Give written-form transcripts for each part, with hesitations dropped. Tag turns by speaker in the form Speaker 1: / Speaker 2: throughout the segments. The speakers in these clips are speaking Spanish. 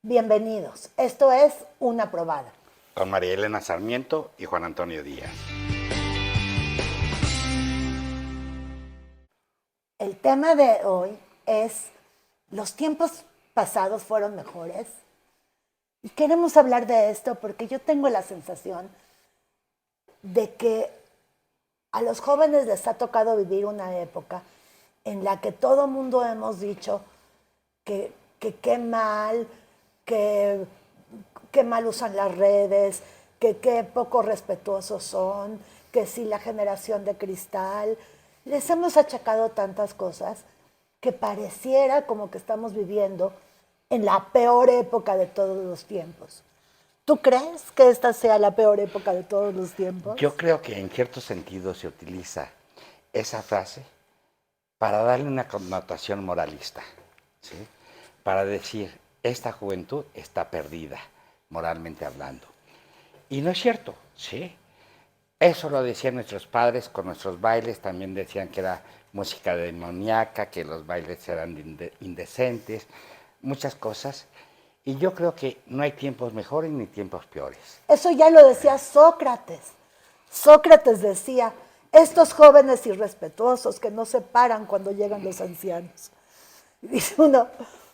Speaker 1: Bienvenidos. Esto es Una Probada.
Speaker 2: Con María Elena Sarmiento y Juan Antonio Díaz.
Speaker 1: El tema de hoy es los tiempos pasados fueron mejores. Y queremos hablar de esto porque yo tengo la sensación de que a los jóvenes les ha tocado vivir una época en la que todo mundo hemos dicho que qué mal, que qué mal usan las redes, que qué poco respetuosos son, que si la generación de cristal. Les hemos achacado tantas cosas que pareciera como que estamos viviendo en la peor época de todos los tiempos. ¿Tú crees que esta sea la peor época de todos los tiempos?
Speaker 2: Yo creo que en cierto sentido se utiliza esa frase para darle una connotación moralista, ¿sí? Para decir, esta juventud está perdida, moralmente hablando. Y no es cierto, ¿sí? Eso lo decían nuestros padres con nuestros bailes, también decían que era música demoníaca, que los bailes eran indecentes, muchas cosas. Y yo creo que no hay tiempos mejores ni tiempos peores.
Speaker 1: Eso ya lo decía Sócrates. Sócrates decía, estos jóvenes irrespetuosos que no se paran cuando llegan los ancianos. Y dice uno,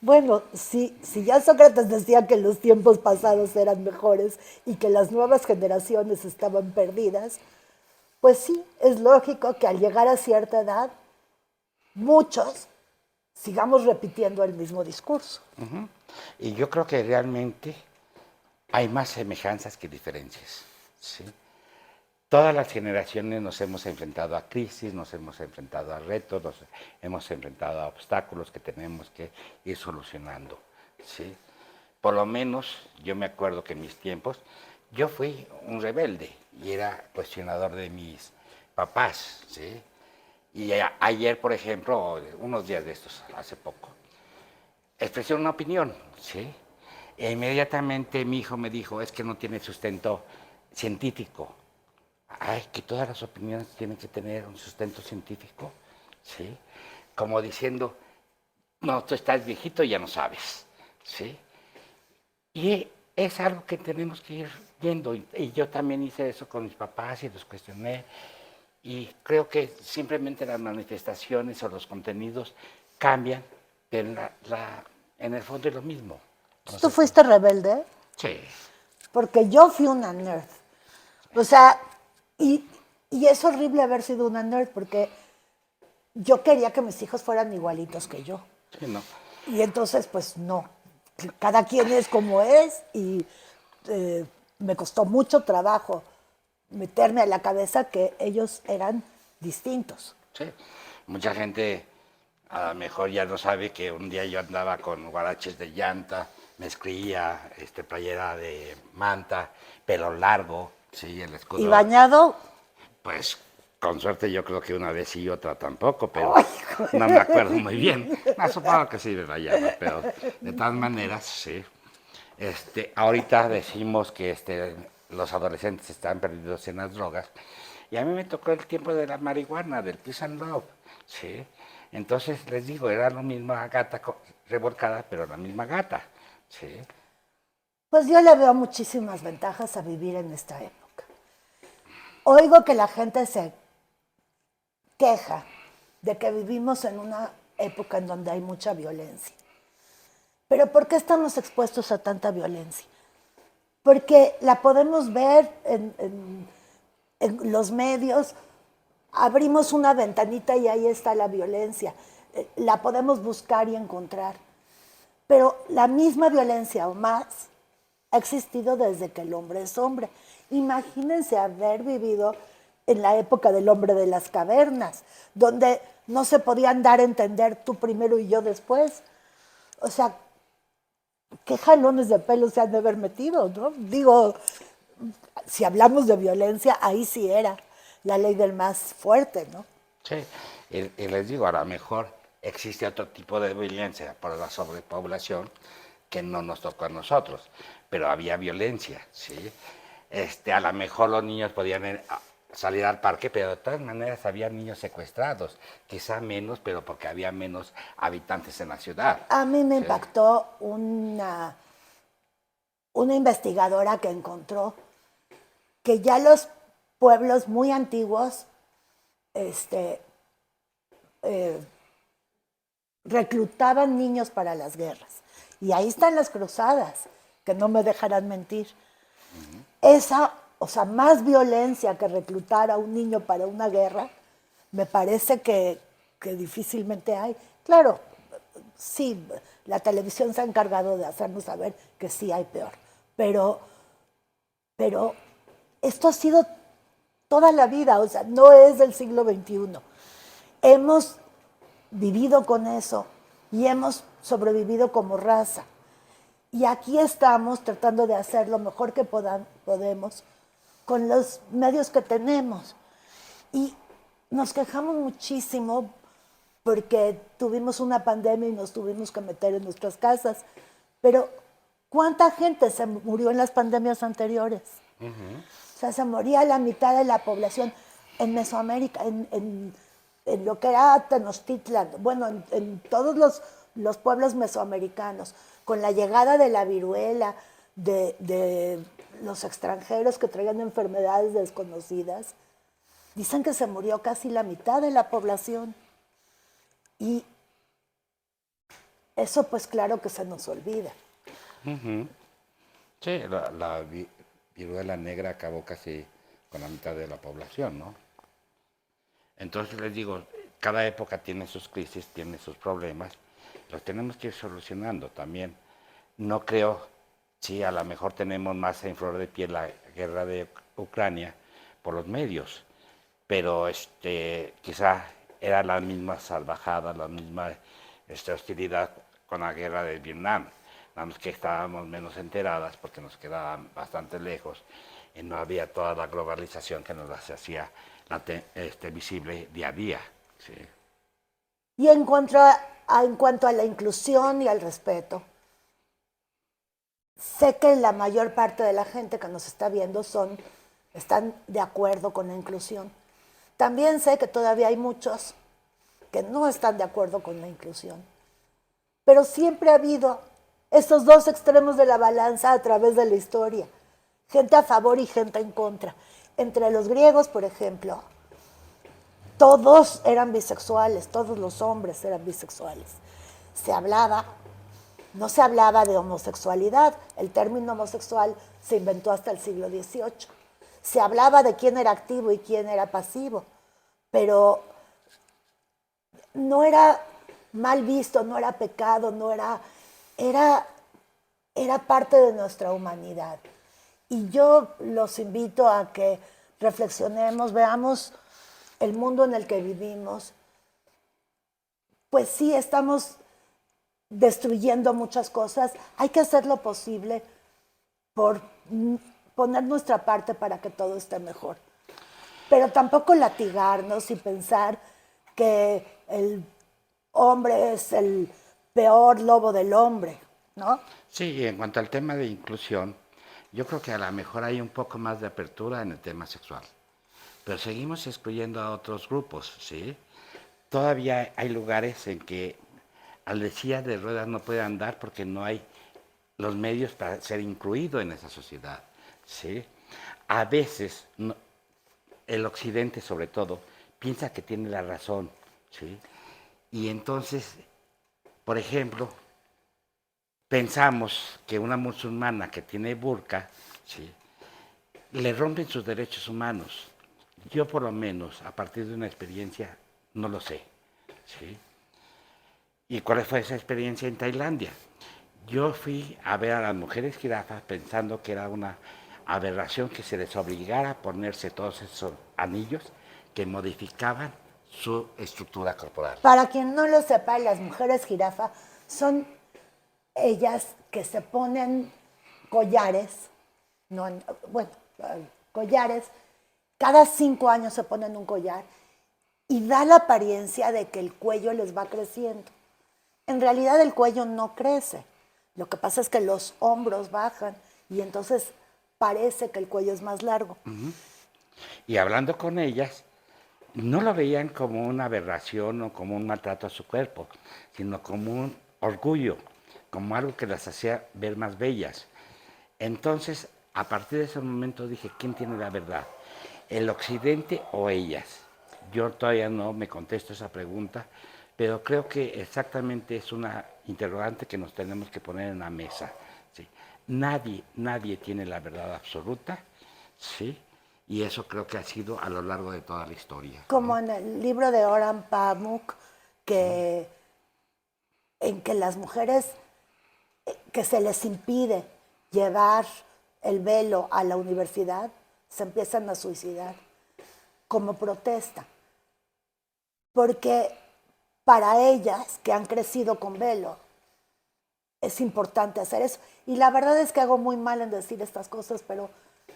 Speaker 1: bueno, si ya Sócrates decía que los tiempos pasados eran mejores y que las nuevas generaciones estaban perdidas, pues sí, es lógico que al llegar a cierta edad, muchos sigamos repitiendo el mismo discurso.
Speaker 2: Y yo creo que realmente hay más semejanzas que diferencias, ¿sí? Todas las generaciones nos hemos enfrentado a crisis, nos hemos enfrentado a retos, nos hemos enfrentado a obstáculos que tenemos que ir solucionando, ¿sí? Por lo menos yo me acuerdo que en mis tiempos yo fui un rebelde y era cuestionador de mis papás, ¿sí? Y ayer, por ejemplo, unos días de estos, hace poco, expresé una opinión, ¿sí? E inmediatamente mi hijo me dijo, es que no tiene sustento científico. Ay, que todas las opiniones tienen que tener un sustento científico, ¿sí? Como diciendo, no, tú estás viejito y ya no sabes, ¿sí? Y es algo que tenemos que ir viendo. Y yo también hice eso con mis papás y los cuestioné. Y creo que simplemente las manifestaciones o los contenidos cambian, pero en el fondo es lo mismo. No
Speaker 1: ¿Tú
Speaker 2: sé
Speaker 1: fuiste rebelde?
Speaker 2: sí.
Speaker 1: Porque yo fui una nerd. O sea, y, y es horrible haber sido una nerd porque yo quería que mis hijos fueran igualitos que yo.
Speaker 2: Sí, no.
Speaker 1: Y entonces, pues no. Cada quien es como es y me costó mucho trabajo meterme a la cabeza que ellos eran distintos.
Speaker 2: Sí. Mucha gente a lo mejor ya no sabe que un día yo andaba con guaraches de llanta, mezclilla, playera de manta, pelo largo, sí, el
Speaker 1: Y
Speaker 2: escudo.
Speaker 1: bañado,
Speaker 2: Pues con suerte yo creo que una vez sí y otra tampoco, pero
Speaker 1: ¡ay!
Speaker 2: no me acuerdo muy bien. Supongo que sí me rayaba, pero de todas maneras, sí. Ahorita decimos que los adolescentes están perdidos en las drogas. Y a mí me tocó el tiempo de la marihuana, del peace and love, ¿sí? Entonces les digo, era la misma gata revolcada, pero la misma gata, ¿sí?
Speaker 1: Pues yo le veo muchísimas ventajas a vivir en esta época. Oigo que la gente se queja de que vivimos en una época en donde hay mucha violencia. Pero ¿por qué estamos expuestos a tanta violencia? Porque la podemos ver en los medios, abrimos una ventanita y ahí está la violencia. La podemos buscar y encontrar. Pero la misma violencia o más ha existido desde que el hombre es hombre. Imagínense haber vivido en la época del hombre de las cavernas, donde no se podían dar a entender tú primero y yo después. O sea, qué jalones de pelo se han de haber metido, ¿no? Digo, si hablamos de violencia, ahí sí era la ley del más fuerte, ¿no?
Speaker 2: Sí, y les digo, a lo mejor existe otro tipo de violencia por la sobrepoblación que no nos tocó a nosotros, pero había violencia, ¿sí? A lo mejor los niños podían salir al parque, pero de todas maneras había niños secuestrados, quizá menos, pero porque había menos habitantes en la ciudad.
Speaker 1: A mí me
Speaker 2: ¿Sí?
Speaker 1: impactó una una investigadora que encontró que ya los pueblos muy antiguos reclutaban niños para las guerras. Y ahí están las cruzadas, que no me dejarán mentir. Esa, o sea, más violencia que reclutar a un niño para una guerra, me parece que difícilmente hay. Claro, sí, la televisión se ha encargado de hacernos saber que sí hay peor, pero esto ha sido toda la vida, o sea, no es del siglo XXI. Hemos vivido con eso y hemos sobrevivido como raza. Y aquí estamos tratando de hacer lo mejor que podemos con los medios que tenemos. Y nos quejamos muchísimo porque tuvimos una pandemia y nos tuvimos que meter en nuestras casas. Pero ¿cuánta gente se murió en las pandemias anteriores? O sea, se moría la mitad de la población en Mesoamérica, en lo que era Tenochtitlan, bueno, en todos los pueblos mesoamericanos, con la llegada de la viruela, de los extranjeros que traían enfermedades desconocidas, dicen que se murió casi la mitad de la población. Y eso pues claro que se nos olvida.
Speaker 2: Sí, la viruela negra acabó casi con la mitad de la población, ¿no? Entonces les digo, cada época tiene sus crisis, tiene sus problemas, los tenemos que ir solucionando también. No creo, sí, a lo mejor tenemos más en flor de piel la guerra de Ucrania por los medios, pero quizá era la misma salvajada, la misma hostilidad con la guerra de Vietnam, nada más que estábamos menos enteradas porque nos quedaban bastante lejos y no había toda la globalización que nos las hacía visible día a día. ¿Sí?
Speaker 1: Y en cuanto a la inclusión y al respeto, sé que la mayor parte de la gente que nos está viendo están de acuerdo con la inclusión. También sé que todavía hay muchos que no están de acuerdo con la inclusión. Pero siempre ha habido estos dos extremos de la balanza a través de la historia. Gente a favor y gente en contra. Entre los griegos, por ejemplo, todos eran bisexuales, todos los hombres eran bisexuales. No se hablaba de homosexualidad, el término homosexual se inventó hasta el siglo XVIII. Se hablaba de quién era activo y quién era pasivo, pero no era mal visto, no era pecado, era parte de nuestra humanidad. Y yo los invito a que reflexionemos, veamos el mundo en el que vivimos. Pues sí, estamos destruyendo muchas cosas. Hay que hacer lo posible por poner nuestra parte para que todo esté mejor. Pero tampoco latigarnos y pensar que el hombre es el peor lobo del hombre, ¿no?
Speaker 2: Sí, y en cuanto al tema de inclusión, yo creo que a lo mejor hay un poco más de apertura en el tema sexual, pero seguimos excluyendo a otros grupos, ¿sí? Todavía hay lugares en que al de silla de ruedas no puede andar porque no hay los medios para ser incluido en esa sociedad, ¿sí? A veces el occidente sobre todo piensa que tiene la razón, ¿sí? Y entonces, por ejemplo, pensamos que una musulmana que tiene burka, ¿sí?, le rompen sus derechos humanos. Yo por lo menos, a partir de una experiencia, no lo sé, ¿sí? ¿Y cuál fue esa experiencia en Tailandia? Yo fui a ver a las mujeres jirafas pensando que era una aberración que se les obligara a ponerse todos esos anillos que modificaban su estructura corporal.
Speaker 1: Para quien no lo sepa, las mujeres jirafa son ellas que se ponen collares, collares, cada 5 años se ponen un collar y da la apariencia de que el cuello les va creciendo. En realidad el cuello no crece, lo que pasa es que los hombros bajan y entonces parece que el cuello es más largo.
Speaker 2: Y hablando con ellas, no lo veían como una aberración o como un maltrato a su cuerpo, sino como un orgullo, como algo que las hacía ver más bellas. Entonces, a partir de ese momento dije, ¿quién tiene la verdad? ¿El occidente o ellas? Yo todavía no me contesto esa pregunta, pero creo que exactamente es una interrogante que nos tenemos que poner en la mesa. ¿Sí? Nadie tiene la verdad absoluta, ¿sí? Y eso creo que ha sido a lo largo de toda la historia.
Speaker 1: Como en el libro de Orhan Pamuk, que, en que las mujeres que se les impide llevar el velo a la universidad se empiezan a suicidar como protesta. Porque para ellas, que han crecido con velo, es importante hacer eso. Y la verdad es que hago muy mal en decir estas cosas, pero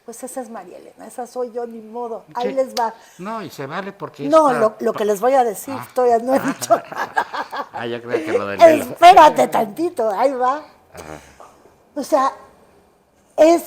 Speaker 1: pues esa es María Elena, esa soy yo, ni modo. Ahí
Speaker 2: Sí.
Speaker 1: les va.
Speaker 2: No, y se vale porque es
Speaker 1: No,
Speaker 2: para...
Speaker 1: lo que les voy a decir,
Speaker 2: Ah.
Speaker 1: todavía no he dicho nada.
Speaker 2: Yo creo que lo del velo.
Speaker 1: Espérate tantito, ahí va. O sea, es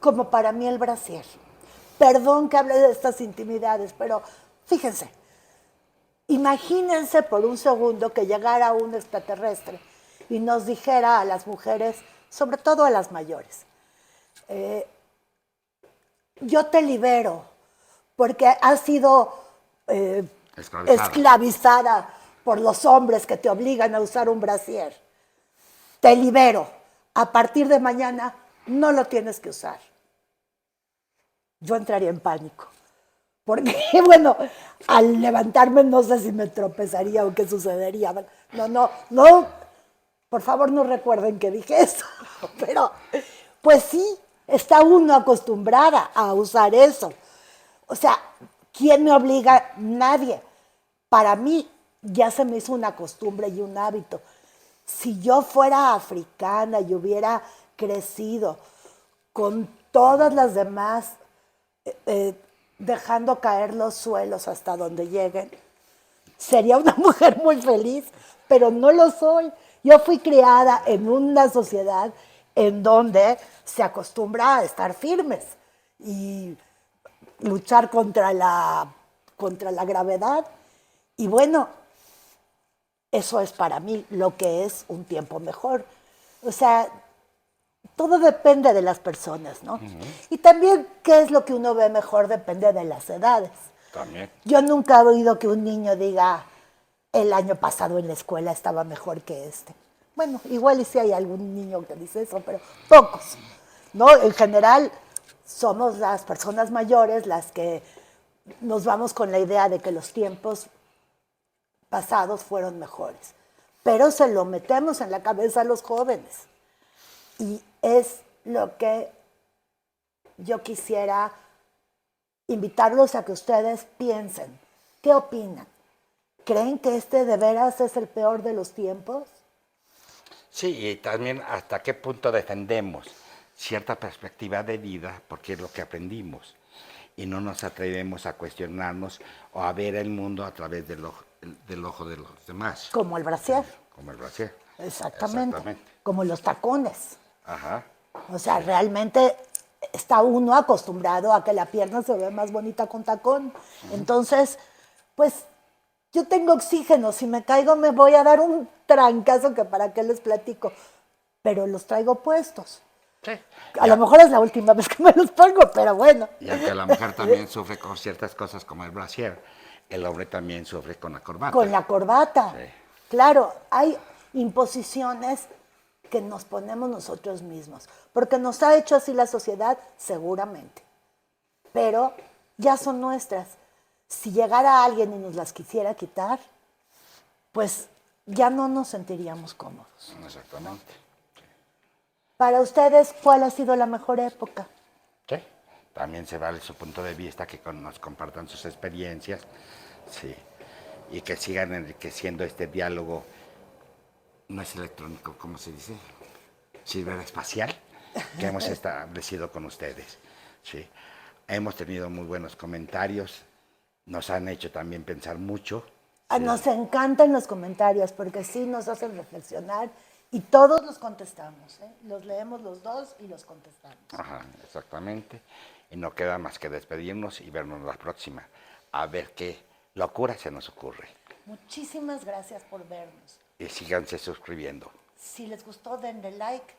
Speaker 1: como para mí el brasier. Perdón que hable de estas intimidades, pero fíjense, imagínense por un segundo que llegara un extraterrestre y nos dijera a las mujeres, sobre todo a las mayores, yo te libero porque has sido esclavizada por los hombres que te obligan a usar un brasier. Te libero. A partir de mañana no lo tienes que usar. Yo entraría en pánico. Porque, bueno, al levantarme no sé si me tropezaría o qué sucedería. No. Por favor, no recuerden que dije eso. Pero, pues sí, está uno acostumbrada a usar eso. O sea, ¿quién me obliga? Nadie. Para mí ya se me hizo una costumbre y un hábito. Si yo fuera africana y hubiera crecido con todas las demás, dejando caer los suelos hasta donde lleguen, sería una mujer muy feliz, pero no lo soy. Yo fui criada en una sociedad en donde se acostumbra a estar firmes y luchar contra la gravedad. Y bueno, eso es para mí lo que es un tiempo mejor. O sea, todo depende de las personas, ¿no? Y también qué es lo que uno ve mejor depende de las edades.
Speaker 2: También.
Speaker 1: Yo nunca he oído que un niño diga, el año pasado en la escuela estaba mejor que este. Bueno, igual y si hay algún niño que dice eso, pero pocos, ¿no? En general, somos las personas mayores las que nos vamos con la idea de que los tiempos pasados fueron mejores. Pero se lo metemos en la cabeza a los jóvenes. Y es lo que yo quisiera invitarlos a que ustedes piensen. ¿Qué opinan? ¿Creen que este de veras es el peor de los tiempos?
Speaker 2: Sí, y también hasta qué punto defendemos cierta perspectiva de vida, porque es lo que aprendimos, y no nos atrevemos a cuestionarnos o a ver el mundo a través del ojo de los demás.
Speaker 1: Como el brasier.
Speaker 2: Como el brasier.
Speaker 1: Exactamente. Como los tacones.
Speaker 2: Ajá.
Speaker 1: O sea, realmente está uno acostumbrado a que la pierna se ve más bonita con tacón. Entonces, pues yo tengo oxígeno, si me caigo me voy a dar un trancazo que para qué les platico, pero los traigo puestos.
Speaker 2: Sí.
Speaker 1: A lo mejor es la última vez que me los pongo, pero bueno.
Speaker 2: Y aunque la mujer también sufre con ciertas cosas como el brasier, el hombre también sufre con la corbata.
Speaker 1: Con la corbata.
Speaker 2: Sí.
Speaker 1: Claro, hay imposiciones que nos ponemos nosotros mismos, porque nos ha hecho así la sociedad, seguramente, pero ya son nuestras. Si llegara alguien y nos las quisiera quitar, pues ya no nos sentiríamos cómodos.
Speaker 2: Exactamente.
Speaker 1: Para ustedes, ¿cuál ha sido la mejor época?
Speaker 2: Sí. También se vale su punto de vista, que nos compartan sus experiencias, sí, y que sigan enriqueciendo este diálogo. No es electrónico, ¿cómo se dice? Ciberespacial, que hemos establecido con ustedes. ¿Sí? Hemos tenido muy buenos comentarios, nos han hecho también pensar mucho. ¿Sí?
Speaker 1: Nos encantan los comentarios porque sí nos hacen reflexionar y todos los contestamos. Los leemos los dos y los contestamos.
Speaker 2: Ajá, exactamente. Y no queda más que despedirnos y vernos la próxima, a ver qué locura se nos ocurre.
Speaker 1: Muchísimas gracias por vernos.
Speaker 2: Y síganse suscribiendo.
Speaker 1: Si les gustó, denle like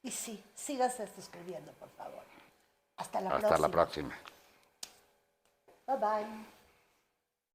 Speaker 1: Y sí, sígase suscribiendo, por favor. Hasta la
Speaker 2: Hasta la próxima.
Speaker 1: Bye bye.